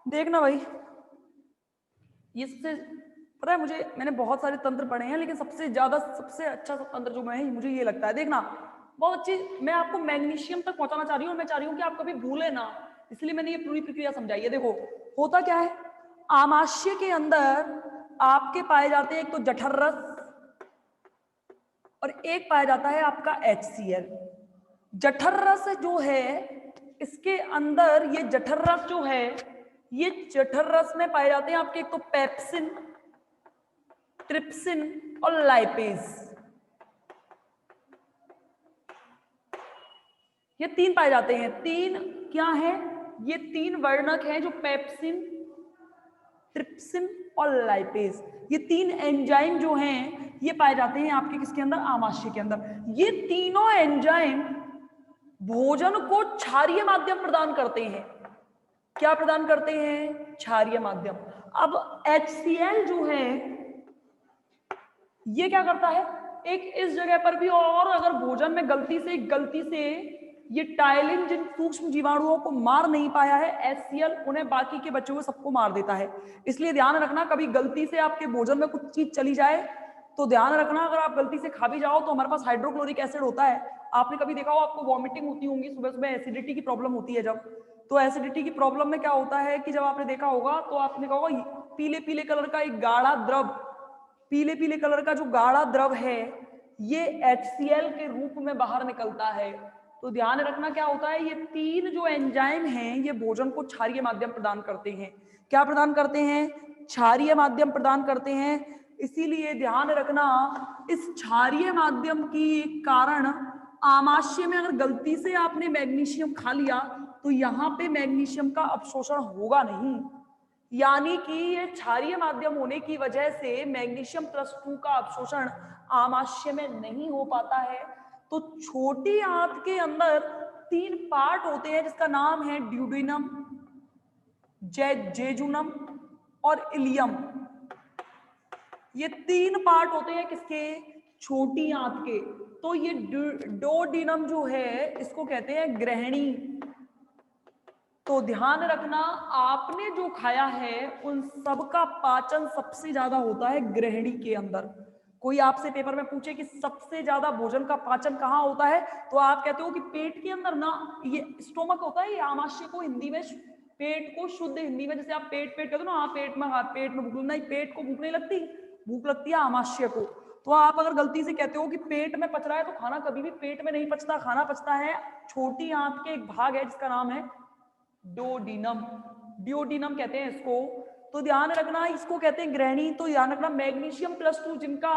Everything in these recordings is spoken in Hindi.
देखना भाई, ये सबसे पता है मुझे, मैंने बहुत सारे तंत्र पढ़े हैं लेकिन सबसे अच्छा तंत्र जो मैं मुझे ये लगता है, देखना बहुत अच्छी, मैं आपको मैग्नीशियम तक पहुंचाना चाह रही हूँ और मैं चाह रही हूँ कि आप कभी भूले ना, इसलिए मैंने ये पूरी प्रक्रिया समझाई है। देखो होता क्या है, आमाशय के अंदर आपके पाए जाते हैं एक तो जठर रस और एक पाया जाता है आपका HCl। जठर रस जो है इसके अंदर, ये जठर रस जो है, ये जठर रस में पाए जाते हैं आपके एक तो पेप्सिन, ट्रिप्सिन और लाइपेज, ये तीन पाए जाते हैं। तीन क्या है, ये तीन वर्णक हैं जो पेप्सिन, ट्रिप्सिन और लाइपेज, ये तीन एंजाइम जो हैं ये पाए जाते हैं आपके किसके अंदर, आमाशय के अंदर। ये तीनों एंजाइम भोजन को क्षारीय माध्यम प्रदान करते हैं। क्या प्रदान करते हैं, क्षारीय माध्यम। अब HCl जो है ये क्या करता है, एक इस जगह पर भी, और अगर भोजन में गलती से ये टाइलिन जिन सूक्ष्म जीवाणुओं को मार नहीं पाया है, HCl उन्हें बाकी के बचे हुए सबको मार देता है। इसलिए ध्यान रखना, कभी गलती से आपके भोजन में कुछ चीज चली जाए तो ध्यान रखना, अगर आप गलती से खा भी जाओ तो हमारे पास हाइड्रोक्लोरिक एसिड होता है। आपने कभी देखा हो, आपको वॉमिटिंग होती होंगी, सुबह सुबह एसिडिटी की प्रॉब्लम होती है जब, तो एसिडिटी की प्रॉब्लम में क्या होता है कि जब आपने देखा होगा तो आपने कहा होगा पीले पीले कलर का एक गाढ़ा द्रव, पीले पीले कलर का जो गाढ़ा द्रव है ये HCl के रूप में बाहर निकलता है। तो ध्यान रखना क्या होता है, ये तीन जो एंजाइम हैं ये भोजन को क्षारीय माध्यम प्रदान करते हैं। क्या प्रदान करते हैं, क्षारीय माध्यम प्रदान करते हैं। इसीलिए ध्यान रखना, इस क्षारीय माध्यम की कारण आमाशय में अगर गलती से आपने मैग्नीशियम खा लिया तो यहां पे मैग्नीशियम का अवशोषण होगा नहीं, यानी कि ये क्षारीय माध्यम होने की वजह से मैग्नीशियम +2 का अवशोषण आमाशय में नहीं हो पाता है। तो छोटी आंत के अंदर तीन पार्ट होते हैं जिसका नाम है ड्यूडेनम, जेजुनम और इलियम। ये तीन पार्ट होते हैं किसके, छोटी आंत के। तो ये डोडिनम जो है इसको कहते हैं ग्रहणी। तो ध्यान रखना, आपने जो खाया है उन सब का पाचन सबसे ज्यादा होता है ग्रहणी के अंदर। कोई आपसे पेपर में पूछे कि सबसे ज्यादा भोजन का पाचन कहाँ होता है, तो आप कहते हो कि पेट के अंदर ना, ये स्टोमक होता है, ये आमाशय को हिंदी में, पेट को शुद्ध हिंदी में जैसे आप पेट पेट कहते हो ना, हाँ पेट में भूख, नहीं पेट को भूख नहीं लगती, भूख लगती है आमाशय को। तो आप अगर गलती से कहते हो कि पेट में पच रहा है, तो खाना कभी भी पेट में नहीं पचता, खाना पचता है छोटी आंत के एक भाग है जिसका नाम है डोडिनम, डियोडिनम कहते हैं इसको। तो ध्यान रखना, इसको कहते हैं ग्रहणी। तो ध्यान रखना, मैग्नीशियम +2 जिनका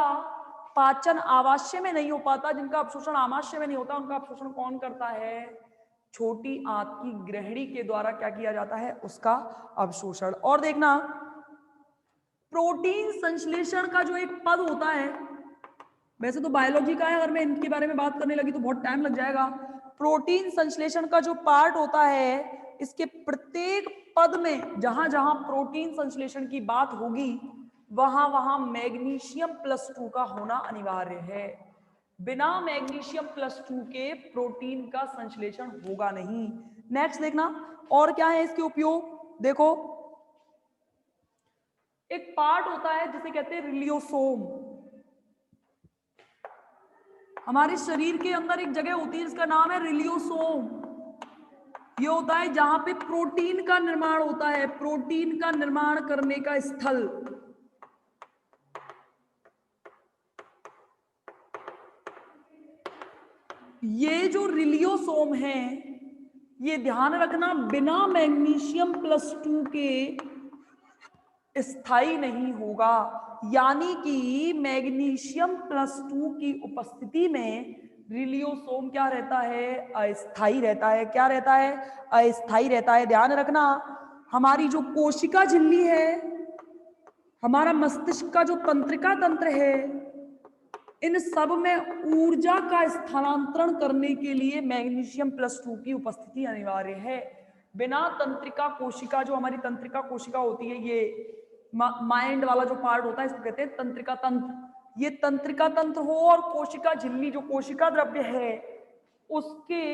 पाचन आमाशय में नहीं हो पाता, जिनका अवशोषण आमाशय में नहीं होता, उनका अवशोषण कौन करता है, छोटी आंत की ग्रहणी के द्वारा क्या किया जाता है, उसका अवशोषण। और देखना, प्रोटीन संश्लेषण का जो एक पद होता है, वैसे तो बायोलॉजी का है, अगर मैं इनके बारे में बात करने लगी तो बहुत टाइम लग जाएगा। प्रोटीन संश्लेषण का जो पार्ट होता है, इसके प्रत्येक पद में जहां जहां प्रोटीन संश्लेषण की बात होगी वहां वहां मैग्नीशियम +2 का होना अनिवार्य है। बिना मैग्नीशियम +2 के प्रोटीन का संश्लेषण होगा नहीं। नेक्स्ट देखना, और क्या है इसके उपयोग, देखो एक पार्ट होता है जिसे कहते हैं रिलियोसोम। हमारे शरीर के अंदर एक जगह होती है जिसका नाम है रिलियोसोम। ये होता है जहां पे प्रोटीन का निर्माण होता है, प्रोटीन का निर्माण करने का स्थल। ये जो रिलियोसोम है, ये ध्यान रखना, बिना मैग्नीशियम +2 के स्थायी नहीं होगा। यानी कि मैग्नीशियम +2 की उपस्थिति में रिलियोसोम क्या रहता है, अस्थाई रहता है। क्या रहता है, अस्थाई रहता है। ध्यान रखना, हमारी जो कोशिका झिल्ली है, हमारा मस्तिष्क का जो तंत्रिका तंत्र है, इन सब में ऊर्जा का स्थानांतरण करने के लिए मैग्नीशियम +2 की उपस्थिति अनिवार्य है। बिना तंत्रिका कोशिका, जो हमारी तंत्रिका कोशिका होती है, ये माइंड वाला जो पार्ट होता है इसको कहते हैं तंत्रिका तंत्र। ये तंत्रिका तंत्र हो और कोशिका झिल्ली जो कोशिका द्रव्य है उसके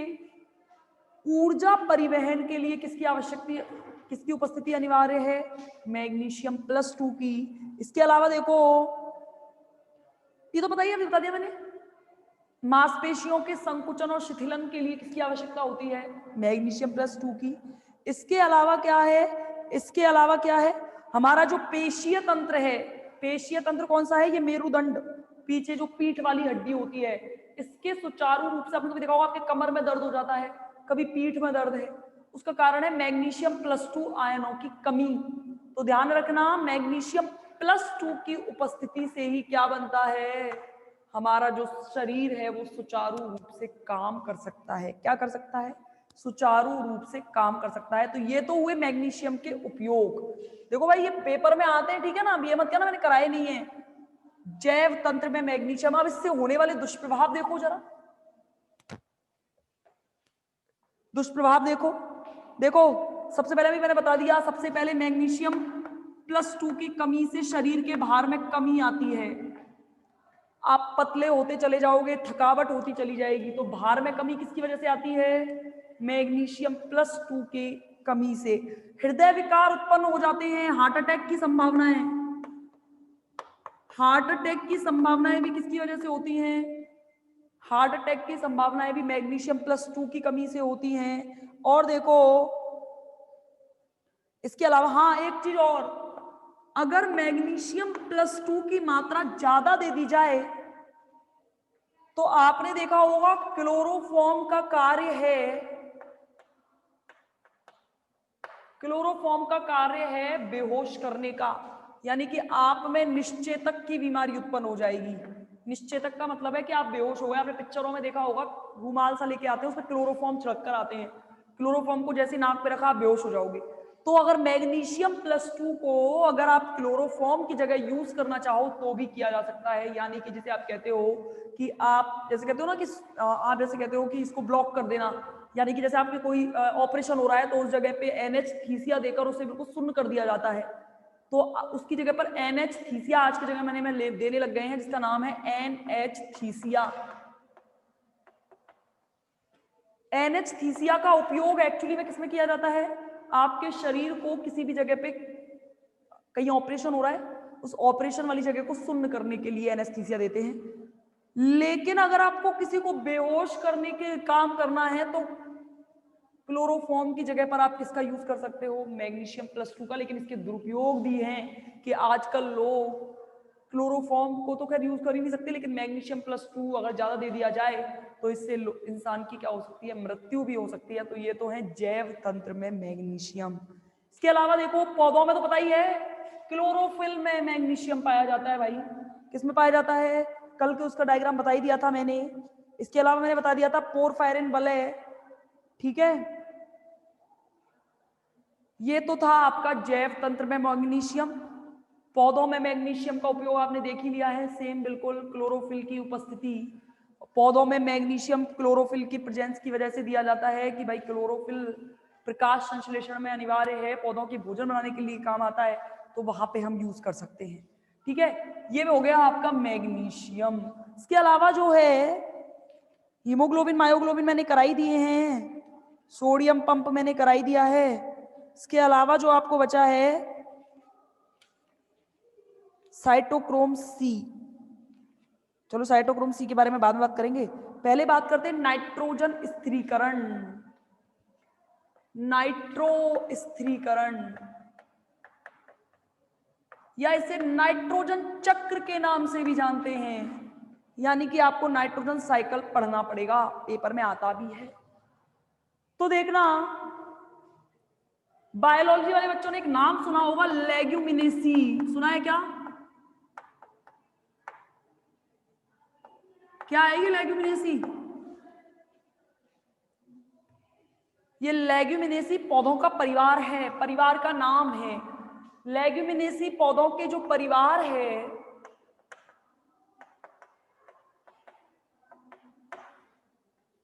ऊर्जा परिवहन के लिए किसकी आवश्यकता है, किसकी उपस्थिति अनिवार्य है, मैग्नीशियम +2 की। इसके अलावा देखो, ये तो बताइए, अभी बता दिया मैंने, मांसपेशियों के संकुचन और शिथिलन के लिए किसकी आवश्यकता होती है, मैग्नीशियम +2 की। इसके अलावा क्या है, इसके अलावा क्या है, हमारा जो पेशीय तंत्र है, पेशीय तंत्र कौन सा है, ये मेरुदंड, पीछे जो पीठ वाली हड्डी होती है, इसके सुचारू रूप से, आपने कभी देखा होगा आपके कमर में दर्द हो जाता है, कभी पीठ में दर्द है, उसका कारण है मैग्नीशियम +2 आयनों की कमी। तो ध्यान रखना, मैग्नीशियम +2 की उपस्थिति से ही क्या बनता है, हमारा जो शरीर है वो सुचारू रूप से काम कर सकता है। क्या कर सकता है, सुचारू रूप से काम कर सकता है। तो ये तो हुए मैग्नीशियम के उपयोग। देखो भाई, ये पेपर में आते हैं, ठीक है ना, अब ये मत कहना मैंने कराए नहीं है। जैव तंत्र में मैग्नीशियम, अब इससे होने वाले दुष्प्रभाव देखो जरा, दुष्प्रभाव देखो। देखो, सबसे पहले भी मैंने बता दिया, सबसे पहले मैग्नीशियम +2 की कमी से शरीर के भार में कमी आती है, आप पतले होते चले जाओगे, थकावट होती चली जाएगी। तो भार में कमी किसकी वजह से आती है, मैग्नीशियम +2 के कमी से। हृदय विकार उत्पन्न हो जाते हैं, हार्ट अटैक की संभावनाएं, हार्ट अटैक की संभावनाएं भी किसकी वजह से होती हैं, हार्ट अटैक की संभावनाएं भी मैग्नीशियम +2 की कमी से होती हैं। और देखो, इसके अलावा हाँ, एक चीज और, अगर मैग्नीशियम +2 की मात्रा ज्यादा दे दी जाए तो आपने देखा होगा क्लोरोफॉर्म का कार्य है, क्लोरोफॉर्म का कार्य है बेहोश करने का, यानी कि आप में निश्चेतक की बीमारी उत्पन्न हो जाएगी। निश्चेतक का मतलब है कि आप बेहोश हो गए। आपने पिक्चरों में देखा होगा, रूमाल सा लेके आते हैं, उसमें क्लोरोफॉर्म छिड़क कर आते हैं, क्लोरोफॉर्म को जैसे नाक पे रखा आप बेहोश हो जाओगे। तो अगर मैग्नीशियम +2 को अगर आप क्लोरोफॉर्म की जगह यूज करना चाहो तो भी किया जा सकता है। यानी कि जिसे आप कहते हो कि आप जैसे कहते हो ना कि आप जैसे कहते हो कि इसको ब्लॉक कर देना, यानी कि जैसे आपके कोई ऑपरेशन हो रहा है तो उस जगह पे एनेस्थीसिया देकर उसे बिल्कुल सुन्न कर दिया जाता है, तो उसकी जगह पर एनेस्थीसिया आज की जगह मैंने देने लग गए हैं, जिसका नाम है एनेस्थीसिया। एनेस्थीसिया का उपयोग एक्चुअली में किसमें किया जाता है, आपके शरीर को किसी भी जगह पे कहीं ऑपरेशन हो रहा है, उस ऑपरेशन वाली जगह को सुन्न करने के लिए एनेस्थीसिया देते हैं। लेकिन अगर आपको किसी को बेहोश करने के काम करना है तो क्लोरोफॉर्म की जगह पर आप किसका यूज कर सकते हो, मैग्नीशियम +2 का। लेकिन इसके दुरुपयोग भी हैं कि आजकल लोग क्लोरोफॉर्म को तो खैर यूज कर ही नहीं सकते, लेकिन मैग्नीशियम +2 अगर ज्यादा दे दिया जाए तो इससे इंसान की क्या हो सकती है, मृत्यु भी हो सकती है। तो ये तो है जैव तंत्र में मैग्नीशियम। इसके अलावा देखो, पौधों में तो पता ही है, क्लोरोफिल में मैग्नीशियम पाया जाता है भाई। किसमें पाया जाता है, कल के उसका डायग्राम बता ही दिया था मैंने। इसके अलावा मैंने बता दिया था पोरफायरिन वलय, ठीक है। ये तो था आपका जैव तंत्र में मैग्नीशियम। पौधों में मैग्नीशियम का उपयोग आपने देख ही लिया है, सेम बिल्कुल, क्लोरोफिल की उपस्थिति। पौधों में मैग्नीशियम क्लोरोफिल की प्रेजेंस की वजह से दिया जाता है कि भाई क्लोरोफिल प्रकाश संश्लेषण में अनिवार्य है, पौधों की भोजन बनाने के लिए काम आता है, तो वहां पे हम यूज कर सकते हैं, ठीक है। ये हो गया आपका मैग्नीशियम। इसके अलावा जो है हीमोग्लोबिन मायोग्लोबिन मैंने कराई दिए हैं, सोडियम पंप मैंने कराई दिया है। इसके अलावा जो आपको बचा है साइटोक्रोम सी। चलो साइटोक्रोम सी के बारे में बाद में बात करेंगे, पहले बात करते हैं नाइट्रोजन स्थिरीकरण। नाइट्रो स्थिरीकरण या इसे नाइट्रोजन चक्र के नाम से भी जानते हैं, यानी कि आपको नाइट्रोजन साइकिल पढ़ना पड़ेगा, पेपर में आता भी है। तो देखना, बायोलॉजी वाले बच्चों ने एक नाम सुना होगा, लेग्यूमिनेसी, सुना है क्या, क्या है ये लेग्यूमिनेसी? ये लेग्यूमिनेसी पौधों का परिवार है, परिवार का नाम है। लेग्यूमिनेसी पौधों के जो परिवार है,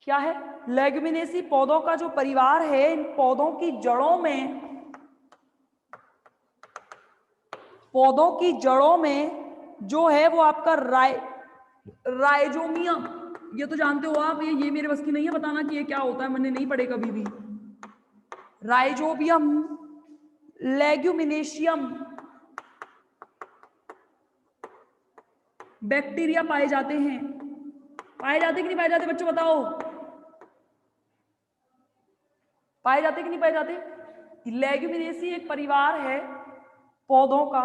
क्या है, लेग्यूमिनेसी पौधों का जो परिवार है, इन पौधों की जड़ों में, पौधों की जड़ों में जो है वो आपका राइजोमियम, ये तो जानते हो आप, ये मेरे बस की नहीं है बताना कि ये क्या होता है, मैंने नहीं पढ़े कभी भी। राइजोबियम लेग्यूमिनेशियम बैक्टीरिया पाए जाते हैं। पाए जाते कि नहीं पाए जाते बच्चों, बताओ, पाए जाते कि नहीं पाए जाते? लेग्यूमिनेसी एक परिवार है पौधों का।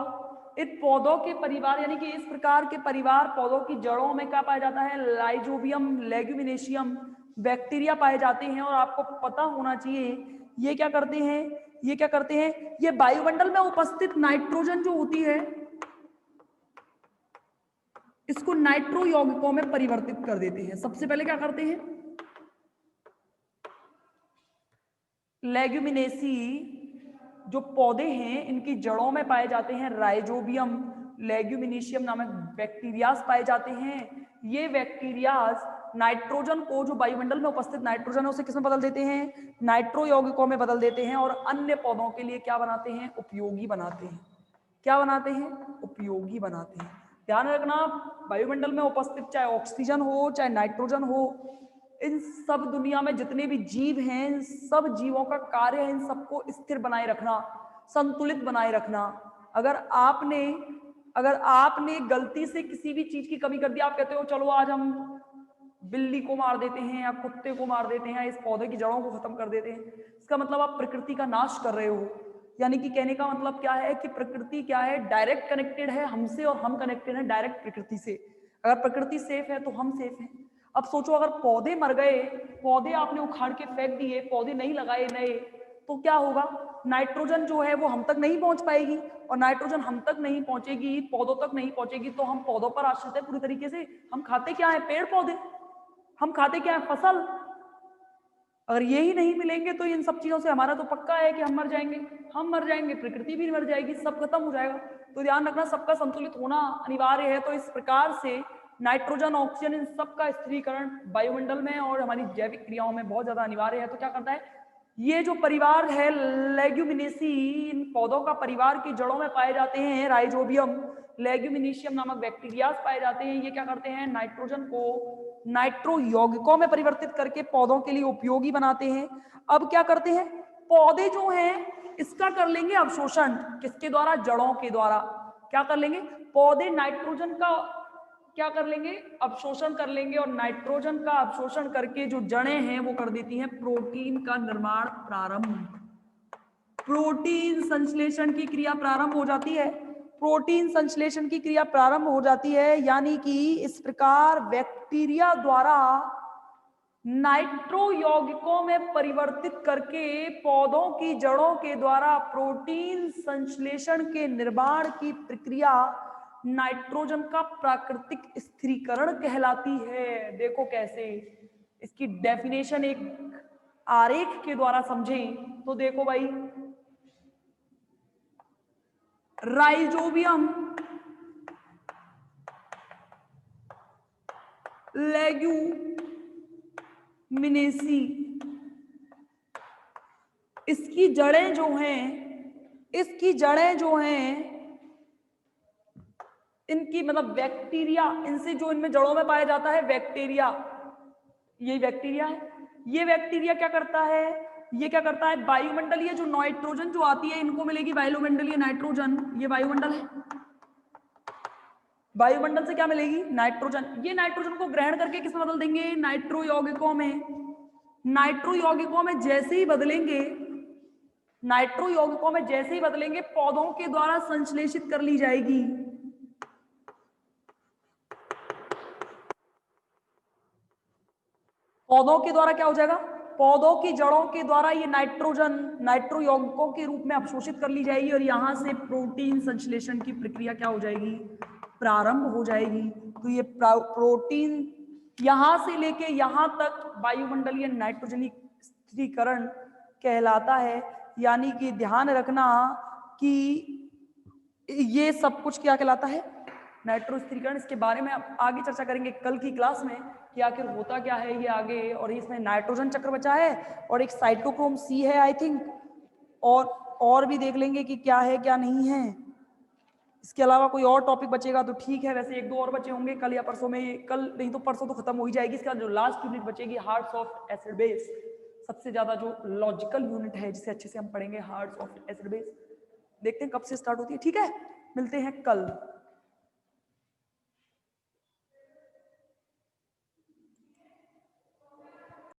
इस पौधों के परिवार यानी कि इस प्रकार के परिवार पौधों की जड़ों में क्या पाया जाता है? लाइजोबियम लेग्यूमिनेशियम बैक्टीरिया पाए जाते हैं। और आपको पता होना चाहिए ये क्या करते हैं, ये क्या करते हैं, ये वायुमंडल में उपस्थित नाइट्रोजन जो होती है इसको नाइट्रो यौगिकों में परिवर्तित कर देते हैं। सबसे पहले क्या करते हैं? लेग्यूमिनेसी जो पौधे हैं इनकी जड़ों में पाए जाते हैं राइजोबियम लेग्यूमिनेशियम नामक बैक्टीरियाज पाए जाते हैं। ये बैक्टीरियाज नाइट्रोजन को, जो वायुमंडल में उपस्थित नाइट्रोजन है उसे किसमें बदल देते हैं? नाइट्रो यौगिकों में बदल देते हैं और अन्य पौधों के लिए क्या बनाते हैं? उपयोगी बनाते हैं। क्या बनाते हैं? उपयोगी बनाते हैं। ध्यान रखना, वायुमंडल में उपस्थित चाहे ऑक्सीजन हो चाहे नाइट्रोजन हो, इन सब दुनिया में जितने भी जीव हैं, इन सब जीवों का कार्य है इन सबको स्थिर बनाए रखना, संतुलित बनाए रखना। अगर आपने गलती से किसी भी चीज की कमी कर दी, आप कहते हो चलो आज हम बिल्ली को मार देते हैं या कुत्ते को मार देते हैं, इस पौधे की जड़ों को खत्म कर देते हैं, इसका मतलब आप प्रकृति का नाश कर रहे हो। यानी कि कहने का मतलब क्या है कि प्रकृति क्या है? डायरेक्ट कनेक्टेड है हमसे और हम कनेक्टेड हैं डायरेक्ट प्रकृति से। अगर प्रकृति सेफ है तो हम सेफ हैं। अब सोचो अगर पौधे मर गए, पौधे आपने उखाड़ के फेंक दिए, पौधे नहीं लगाए नए, तो क्या होगा? नाइट्रोजन जो है वो हम तक नहीं पहुंच पाएगी, और नाइट्रोजन हम तक नहीं पहुंचेगी, पौधों तक नहीं पहुंचेगी, तो हम पौधों पर आश्रित है पूरी तरीके से। हम खाते क्या है? पेड़ पौधे। हम खाते क्या है? फसल। अगर यही नहीं मिलेंगे तो इन सब चीजों से हमारा तो पक्का है कि हम मर जाएंगे। हम मर जाएंगे, प्रकृति भी मर जाएगी, सब खत्म हो जाएगा। तो ध्यान रखना, सबका संतुलित होना अनिवार्य है। तो इस प्रकार से नाइट्रोजन, ऑक्सीजन, इन सब का स्थिरीकरण वायुमंडल में और हमारी जैविक क्रियाओं में बहुत ज्यादा अनिवार्य है। तो क्या करता है ये जो परिवार है लेग्यूमिनेसी, इन पौधों का परिवार की जड़ों में पाए जाते हैं राइजोबियम लेग्यूमिनेशियम नामक बैक्टीरियाज पाए जाते हैं। ये क्या करते हैं? नाइट्रोजन को नाइट्रो यौगिकों में परिवर्तित करके पौधों के लिए उपयोगी बनाते हैं। अब क्या करते हैं? पौधे जो हैं इसका कर लेंगे अवशोषण। किसके द्वारा? जड़ों के द्वारा। क्या कर लेंगे? पौधे नाइट्रोजन का क्या कर लेंगे? अवशोषण कर लेंगे, और नाइट्रोजन का अवशोषण करके जो जड़ें हैं वो कर देती हैं प्रोटीन का निर्माण प्रारंभ। प्रोटीन संश्लेषण की क्रिया प्रारंभ हो जाती है। प्रोटीन संश्लेषण की क्रिया प्रारंभ हो जाती है, यानी कि इस प्रकार बैक्टीरिया द्वारा नाइट्रो यौगिकों में परिवर्तित करके पौधों की जड़ों के द्वारा प्रोटीन संश्लेषण के निर्माण की प्रक्रिया नाइट्रोजन का प्राकृतिक स्थिरीकरण कहलाती है। देखो कैसे, इसकी डेफिनेशन एक आरेख के द्वारा समझें तो देखो भाई, राइजोबियम लेग्यूमिनेसी, इसकी जड़ें जो हैं इनकी मतलब बैक्टीरिया, इनसे जो इनमें जड़ों में पाया जाता है बैक्टीरिया, ये बैक्टीरिया है। ये बैक्टीरिया क्या करता है? ये क्या करता है? वायुमंडलीय जो नाइट्रोजन जो आती है इनको मिलेगी वायुमंडलीय नाइट्रोजन, ये वायुमंडल है। वायुमंडल से क्या मिलेगी? नाइट्रोजन। ये नाइट्रोजन को ग्रहण करके किसमें बदल देंगे? नाइट्रो यौगिकों में। नाइट्रो यौगिकों में जैसे ही बदलेंगे, नाइट्रो यौगिकों में जैसे ही बदलेंगे पौधों के द्वारा संश्लेषित कर ली जाएगी। पौधों के द्वारा क्या हो जाएगा? पौधों की जड़ों के द्वारा ये नाइट्रोजन नाइट्रो यौगिकों के रूप में अवशोषित कर ली जाएगी, और यहां से प्रोटीन संश्लेषण की प्रक्रिया क्या हो जाएगी? प्रारंभ हो जाएगी। तो ये प्रोटीन यहां से लेके यहां तक वायुमंडलीय नाइट्रोजनीय स्थिरीकरण कहलाता है। यानी कि ध्यान रखना कि ये सब कुछ क्या कहलाता है? नाइट्रो स्थिरीकरण। इसके बारे में आप आगे चर्चा करेंगे कल की क्लास में कि आखिर होता क्या है ये आगे। और इसमें नाइट्रोजन चक्र बचा है और एक साइटोक्रोम सी है आई थिंक, और भी देख लेंगे कि क्या है क्या नहीं है। इसके अलावा कोई और टॉपिक बचेगा तो ठीक है, वैसे एक दो और बचे होंगे कल या परसों में, कल नहीं तो परसों तो खत्म हो ही जाएगी। इसका जो लास्ट यूनिट बचेगी हार्ट्स ऑफ एसिड बेस, सबसे ज्यादा जो लॉजिकल यूनिट है जिसे अच्छे से हम पढ़ेंगे, हार्ट्स ऑफ एसिड बेस। देखते हैं कब से स्टार्ट होती है। ठीक है, मिलते हैं कल।